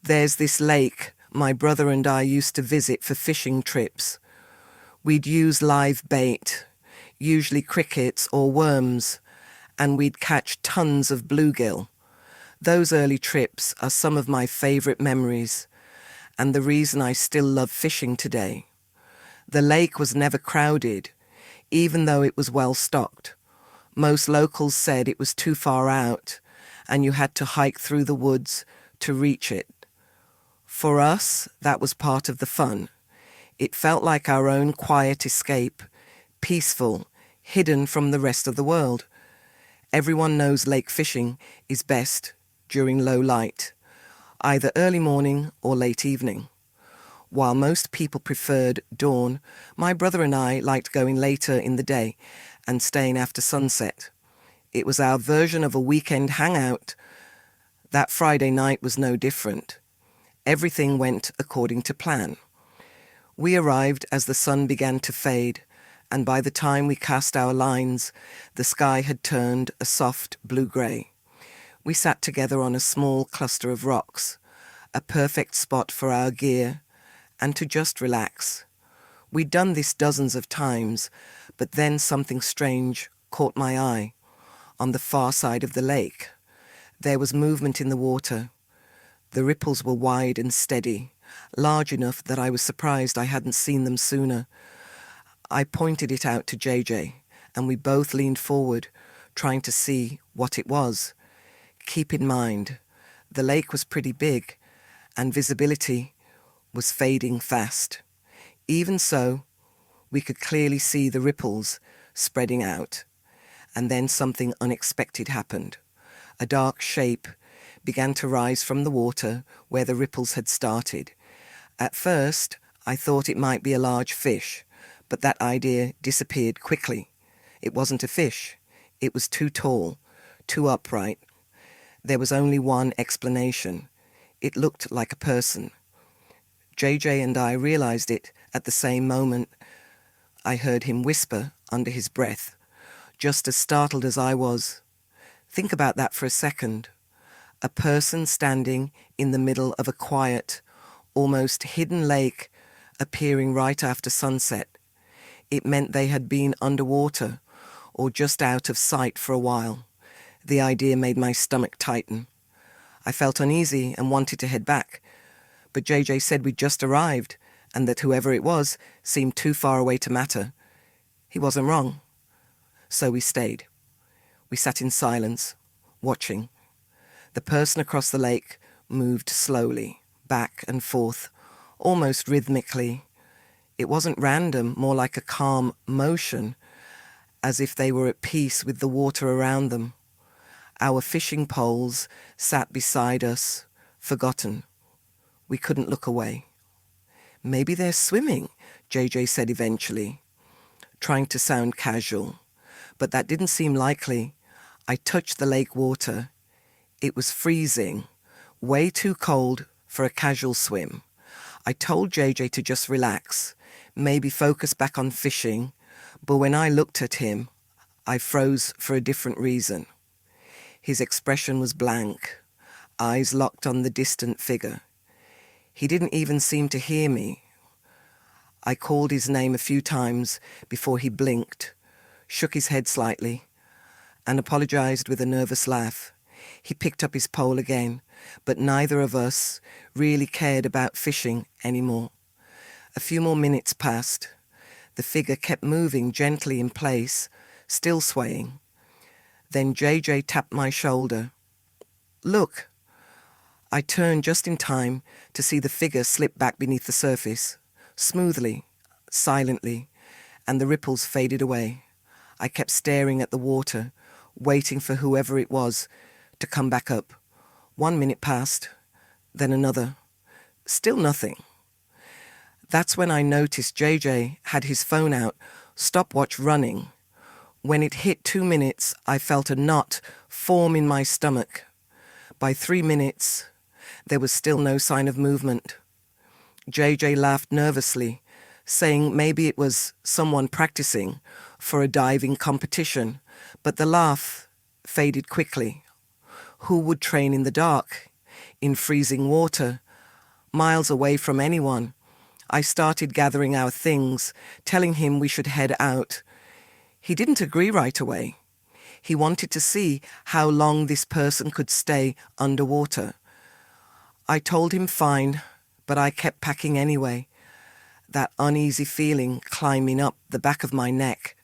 There's this lake my brother and I used to visit for fishing trips. We'd use live bait, usually crickets or worms, and we'd catch tons of bluegill. Those early trips are some of my favorite memories, and the reason I still love fishing today. The lake was never crowded, even though it was well stocked. Most locals said it was too far out, and you had to hike through the woods to reach it. For us, that was part of the fun. It felt like our own quiet escape, peaceful, hidden from the rest of the world. Everyone knows lake fishing is best during low light, either early morning or late evening. While most people preferred dawn, my brother and I liked going later in the day and staying after sunset. It was our version of a weekend hangout. That Friday night was no different. Everything went according to plan. We arrived as the sun began to fade, and by the time we cast our lines, the sky had turned a soft blue-grey. We sat together on a small cluster of rocks, a perfect spot for our gear, and to just relax. We'd done this dozens of times, but then something strange caught my eye. On the far side of the lake, there was movement in the water. The ripples were wide and steady, large enough that I was surprised I hadn't seen them sooner. I pointed it out to JJ, and we both leaned forward, trying to see what it was. Keep in mind, the lake was pretty big, and visibility was fading fast. Even so, we could clearly see the ripples spreading out. And then something unexpected happened. A dark shape began to rise from the water where the ripples had started. At first, I thought it might be a large fish, but that idea disappeared quickly. It wasn't a fish. It was too tall, too upright. There was only one explanation. It looked like a person. JJ and I realized it at the same moment. I heard him whisper under his breath, just as startled as I was. Think about that for a second. A person standing in the middle of a quiet, almost hidden lake appearing right after sunset. It meant they had been underwater or just out of sight for a while. The idea made my stomach tighten. I felt uneasy and wanted to head back, but JJ said we'd just arrived and that whoever it was seemed too far away to matter. He wasn't wrong. So we stayed. We sat in silence, watching. The person across the lake moved slowly, back and forth, almost rhythmically. It wasn't random, more like a calm motion, as if they were at peace with the water around them. Our fishing poles sat beside us, forgotten. We couldn't look away. Maybe they're swimming, JJ said eventually, trying to sound casual. But that didn't seem likely. I touched the lake water. It was freezing, way too cold for a casual swim. I told JJ to just relax, maybe focus back on fishing, but when I looked at him, I froze for a different reason. His expression was blank, eyes locked on the distant figure. He didn't even seem to hear me. I called his name a few times before he blinked, shook his head slightly, and apologized with a nervous laugh. He picked up his pole again, but neither of us really cared about fishing anymore. A few more minutes passed. The figure kept moving gently in place, still swaying. Then JJ tapped my shoulder. Look. I turned just in time to see the figure slip back beneath the surface, smoothly, silently, and the ripples faded away. I kept staring at the water, waiting for whoever it was to come back up. 1 minute passed, then another. Still nothing. That's when I noticed JJ had his phone out, stopwatch running. When it hit 2 minutes, I felt a knot form in my stomach. By 3 minutes, there was still no sign of movement. JJ laughed nervously, saying maybe it was someone practicing for a diving competition, but the laugh faded quickly. Who would train in the dark, in freezing water, miles away from anyone. I started gathering our things, telling him we should head out. He didn't agree right away. He wanted to see how long this person could stay underwater. I told him fine, but I kept packing anyway, that uneasy feeling climbing up the back of my neck.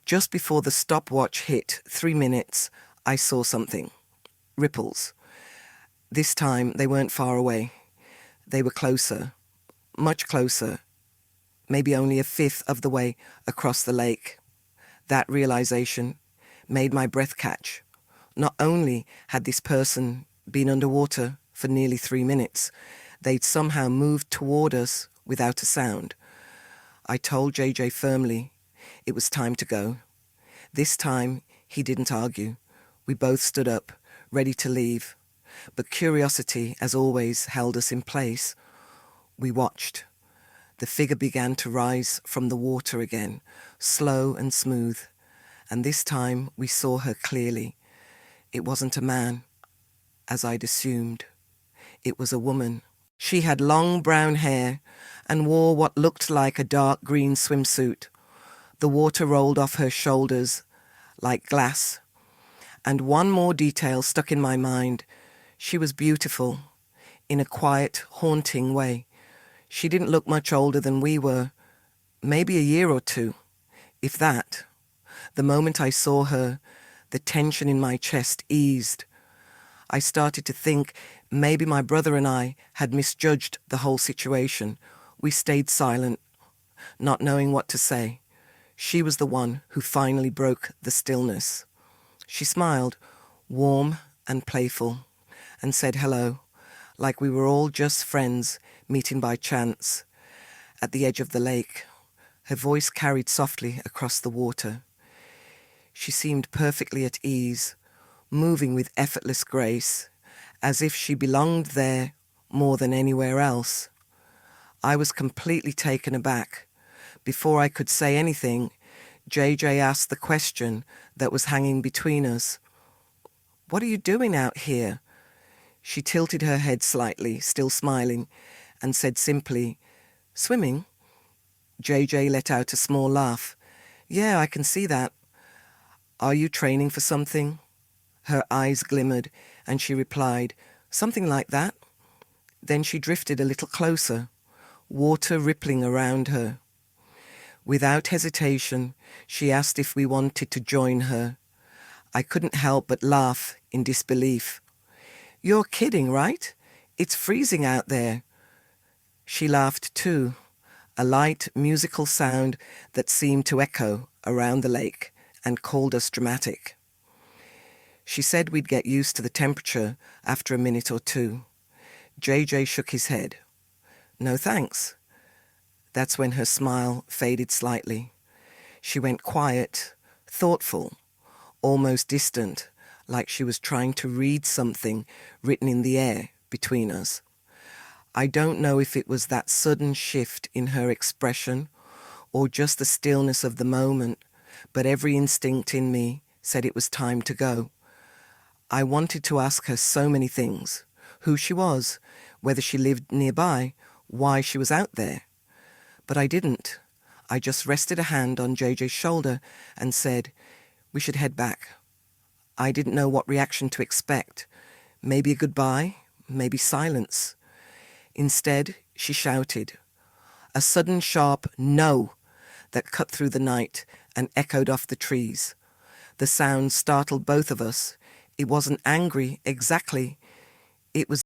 Just before the stopwatch hit 3 minutes, I saw something. Ripples. This time they weren't far away. They were closer, much closer, maybe only a fifth of the way across the lake. That realization made my breath catch. Not only had this person been underwater for nearly 3 minutes, they'd somehow moved toward us without a sound. I told JJ firmly it was time to go. This time he didn't argue. We both stood up, ready to leave. But curiosity, as always, held us in place. We watched. The figure began to rise from the water again, slow and smooth. And this time we saw her clearly. It wasn't a man, as I'd assumed. It was a woman. She had long brown hair and wore what looked like a dark green swimsuit. The water rolled off her shoulders like glass. And one more detail stuck in my mind. She was beautiful, in a quiet, haunting way. She didn't look much older than we were, maybe a year or two, if that. The moment I saw her, the tension in my chest eased. I started to think maybe my brother and I had misjudged the whole situation. We stayed silent, not knowing what to say. She was the one who finally broke the stillness. She smiled, warm and playful, and said hello, like we were all just friends meeting by chance at the edge of the lake. Her voice carried softly across the water. She seemed perfectly at ease, moving with effortless grace, as if she belonged there more than anywhere else. I was completely taken aback. Before I could say anything, JJ asked the question that was hanging between us. "What are you doing out here?" She tilted her head slightly, still smiling, and said simply, "Swimming?" JJ let out a small laugh. "Yeah, I can see that." "Are you training for something?" Her eyes glimmered, and she replied, "Something like that." Then she drifted a little closer, water rippling around her. Without hesitation, she asked if we wanted to join her. I couldn't help but laugh in disbelief. "You're kidding, right? It's freezing out there." She laughed too, a light musical sound that seemed to echo around the lake and called us dramatic. She said we'd get used to the temperature after a minute or two. JJ shook his head. "No thanks." That's when her smile faded slightly. She went quiet, thoughtful, almost distant, like she was trying to read something written in the air between us. I don't know if it was that sudden shift in her expression or just the stillness of the moment, but every instinct in me said it was time to go. I wanted to ask her so many things: who she was, whether she lived nearby, why she was out there. But I didn't. I just rested a hand on JJ's shoulder and said, "We should head back." I didn't know what reaction to expect. Maybe a goodbye, maybe silence. Instead, she shouted, a sudden sharp "no" that cut through the night and echoed off the trees. The sound startled both of us. It wasn't angry exactly. It was